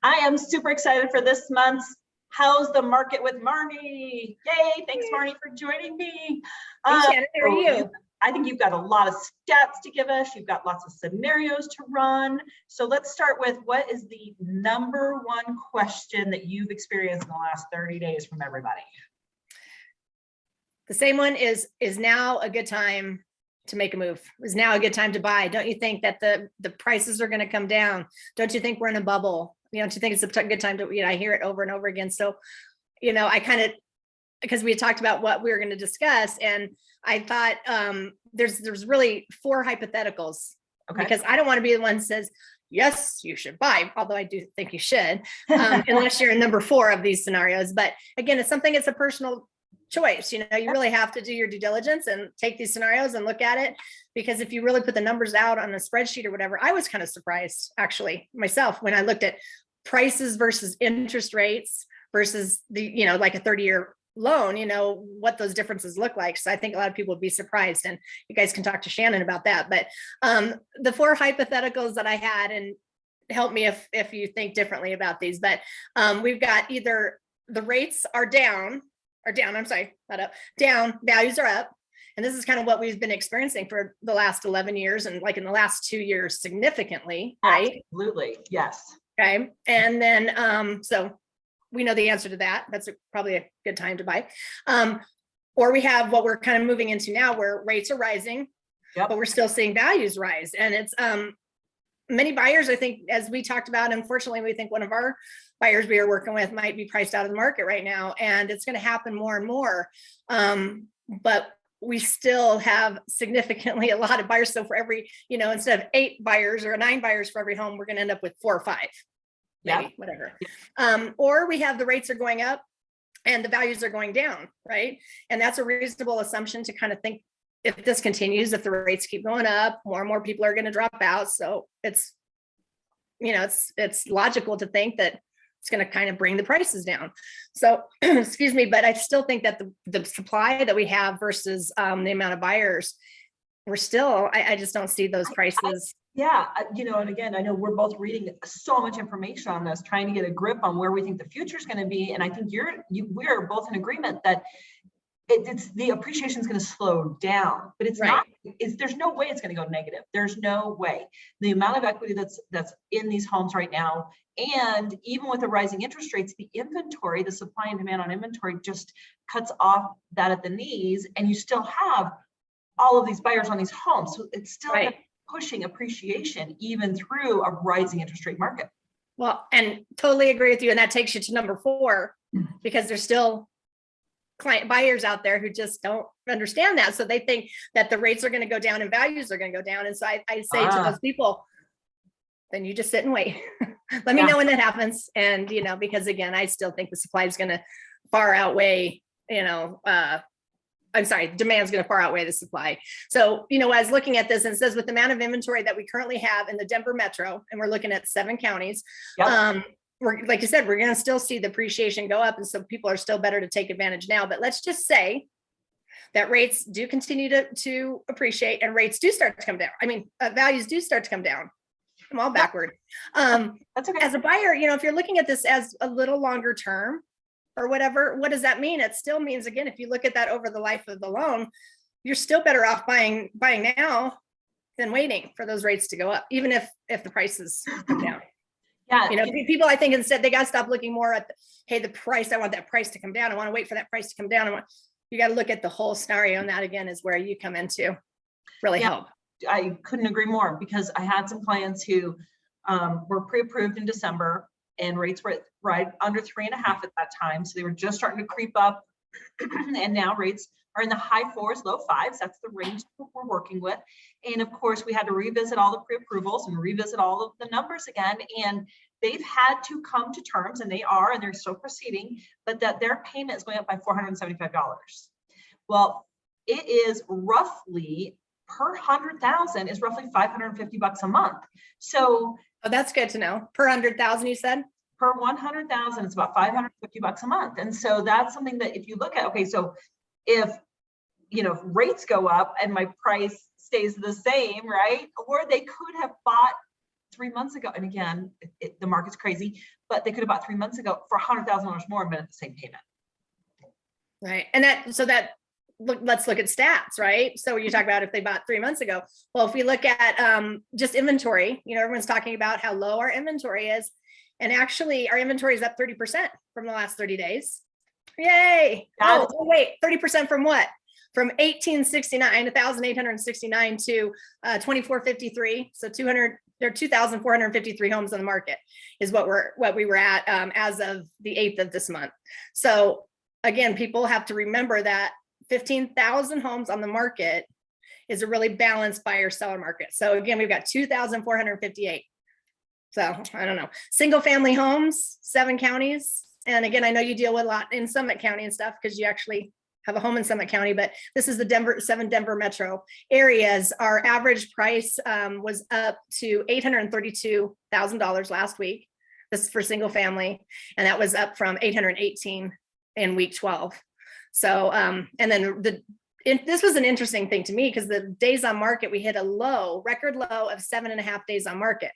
I am super excited for this month's How's the Market with Marni. Yay, thanks Marni for joining me. Hey Shannon, how are you? I think you've got a lot of stats to give us. You've got lots of scenarios to run. So let's start with, what is the number one question that you've experienced in the last 30 days from everybody? The same one is now a good time to make a move? Is now a good time to buy? Don't you think that the prices are going to come down? Don't you think we're in a bubble? Don't you think it's a good time to, I hear it over and over again. So, I kind of, because we had talked about what we were going to discuss, and I thought there's really 4 hypotheticals. Okay. Because I don't want to be the one that says, yes, you should buy, although I do think you should, unless you're in number 4 of these scenarios. But again, it's a personal choice. You really have to do your due diligence and take these scenarios and look at it, because if you really put the numbers out on a spreadsheet or whatever, I was kind of surprised actually myself when I looked at prices versus interest rates versus the, like a 30-year loan, what those differences look like. So I think a lot of people would be surprised, and you guys can talk to Shannon about that. But the 4 hypotheticals that I had, and help me if you think differently about these, but we've got either the rates are down, down, values are up. And this is kind of what we've been experiencing for the last 11 years, and like in the last 2 years significantly, right? Absolutely, yes. Okay, and then so we know the answer to that. That's probably a good time to buy. Or we have what we're kind of moving into now, where rates are rising, but we're still seeing values rise. And it's many buyers, I think, as we talked about, unfortunately, we think one of our buyers we are working with might be priced out of the market right now, and it's going to happen more and more. But we still have significantly a lot of buyers. So for every, instead of 8 buyers or 9 buyers for every home, we're going to end up with 4 or 5, maybe, whatever. Or we have the rates are going up and the values are going down, right? And that's a reasonable assumption to kind of think, if this continues, if the rates keep going up, more and more people are going to drop out. So it's, it's logical to think that it's going to kind of bring the prices down. So, excuse me, but I still think that the supply that we have versus the amount of buyers, we're still, I just don't see those prices. And again, I know we're both reading so much information on this, trying to get a grip on where we think the future is going to be. And I think we're both in agreement that it's the appreciation is going to slow down, but it's not. There's no way it's going to go negative. There's no way. The amount of equity that's in these homes right now, and even with the rising interest rates, the inventory, the supply and demand on inventory just cuts off that at the knees, and you still have all of these buyers on these homes. So it's still pushing appreciation even through a rising interest rate market. Well, and totally agree with you. And that takes you to number 4, because there's still client buyers out there who just don't understand that. So they think that the rates are going to go down and values are going to go down. And so I say to those people, then you just sit and wait. Let me know when that happens. And, because again, I still think the supply is going to far outweigh, demand's going to far outweigh the supply. So, I was looking at this, and it says with the amount of inventory that we currently have in the Denver metro, and we're looking at 7 counties, we're, like you said, we're going to still see the appreciation go up. And so people are still better to take advantage now. But let's just say that rates do continue to appreciate, and rates do start to come down. I mean, values do start to come down. I'm all backward. That's okay. As a buyer, if you're looking at this as a little longer term or whatever, what does that mean? It still means, again, if you look at that over the life of the loan, you're still better off buying now than waiting for those rates to go up, even if the prices come down. People, I think, instead they got to stop looking more at the price. I want that price to come down. I want to wait for that price to come down. You got to look at the whole scenario, and that again is where you come into really help. I couldn't agree more, because I had some clients who were pre-approved in December, and rates were right under 3.5 at that time. So they were just starting to creep up, and now rates are in the high 4s, low 5s. That's the range that we're working with. And of course, we had to revisit all the pre-approvals and revisit all of the numbers again. And they've had to come to terms, and they're still proceeding, but that their payment is going up by $475. Well, it is roughly per 100,000 is roughly $550 a month. So that's good to know. Per 100,000, you said? Per 100,000, it's about $550 a month. And so that's something that if you look at, okay, so if rates go up and my price stays the same, right? Or they could have bought 3 months ago, and again, the market's crazy, but they could have bought 3 months ago for $100,000 more and been at the same payment. Right. And let's look at stats, right? So you talk about if they bought 3 months ago. Well, if we look at just inventory, everyone's talking about how low our inventory is. And actually our inventory is up 30% from the last 30 days. Yay. Oh, wait, 30% from what? From 1,869 to 2,453. So 2,453 homes on the market is what we were at as of the 8th of this month. So again, people have to remember that 15,000 homes on the market is a really balanced buyer seller market. So again, we've got 2,458. So I don't know, single family homes, 7 counties. And again, I know you deal with a lot in Summit County and stuff because you actually have a home in Summit County, but this is the 7 Denver metro areas. Our average price was up to $832,000 last week. This is for single family. And that was up from 818 in week 12. So, and then this was an interesting thing to me because the days on market, we hit a record low of 7.5 days on market.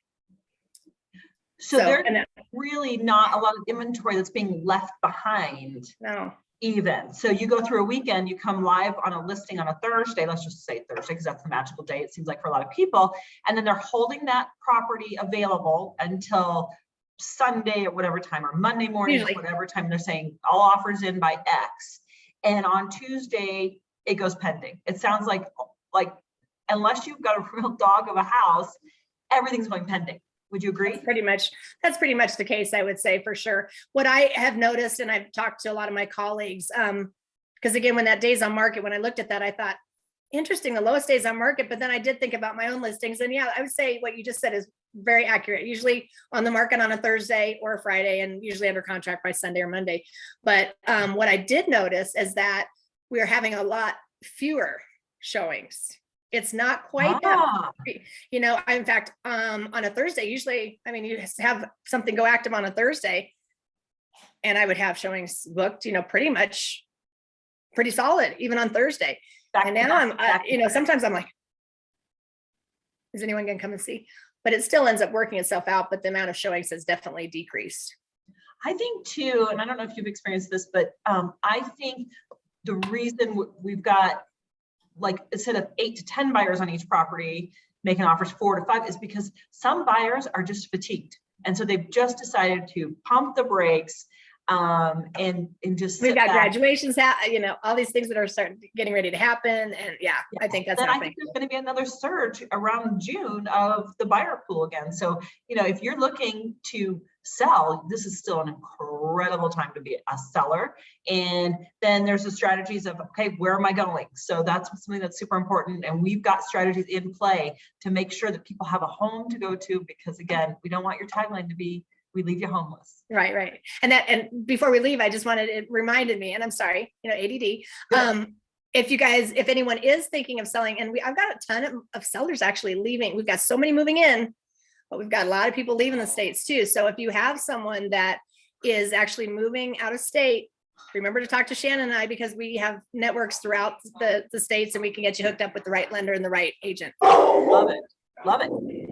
So there's really not a lot of inventory that's being left behind. No. Even. So you go through a weekend, you come live on a listing on a Thursday, let's just say Thursday, because that's the magical day, it seems like for a lot of people. And then they're holding that property available until Sunday at whatever time, or Monday morning at whatever time. They're saying all offers in by X. And on Tuesday, it goes pending. It sounds like unless you've got a real dog of a house, everything's going pending. Would you agree? That's pretty much the case, I would say, for sure. What I have noticed, and I've talked to a lot of my colleagues, because again, when that days on market, when I looked at that, I thought, interesting, the lowest days on market, but then I did think about my own listings. And yeah, I would say what you just said is very accurate. Usually on the market on a Thursday or a Friday, and usually under contract by Sunday or Monday. But what I did notice is that we are having a lot fewer showings. It's not quite that, in fact, on a Thursday, usually, you have something go active on a Thursday and I would have showings booked, pretty solid, even on Thursday. And now I'm, sometimes I'm like, is anyone going to come and see? But it still ends up working itself out, but the amount of showings has definitely decreased. I think too, and I don't know if you've experienced this, but I think the reason we've got instead of 8 to 10 buyers on each property making offers 4 to 5 is because some buyers are just fatigued. And so they've just decided to pump the brakes and just we've got graduations, all these things that are getting ready to happen. And I think that's happening. I think there's going to be another surge around June of the buyer pool again. So, if you're looking to sell, this is still an incredible time to be a seller. And then there's the strategies of, okay, where am I going? So that's something that's super important. And we've got strategies in play to make sure that people have a home to go to, because again, we don't want your tagline to be, we leave you homeless. Right. And before we leave, I just it reminded me, and I'm sorry, ADD. If anyone is thinking of selling, and I've got a ton of sellers actually leaving. We've got so many moving in, but we've got a lot of people leaving the states too. So if you have someone that is actually moving out of state, remember to talk to Shannon and I, because we have networks throughout the states and we can get you hooked up with the right lender and the right agent. Love it. All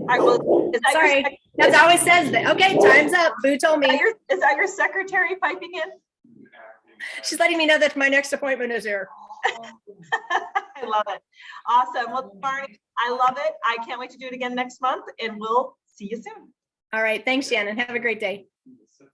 right, well, sorry, that's always says that. Okay, time's up. Boo told me. Is that your secretary piping in? She's letting me know that my next appointment is here. I love it. Awesome. Well, Marni, I love it. I can't wait to do it again next month, and we'll see you soon. All right. Thanks, Shannon. Have a great day.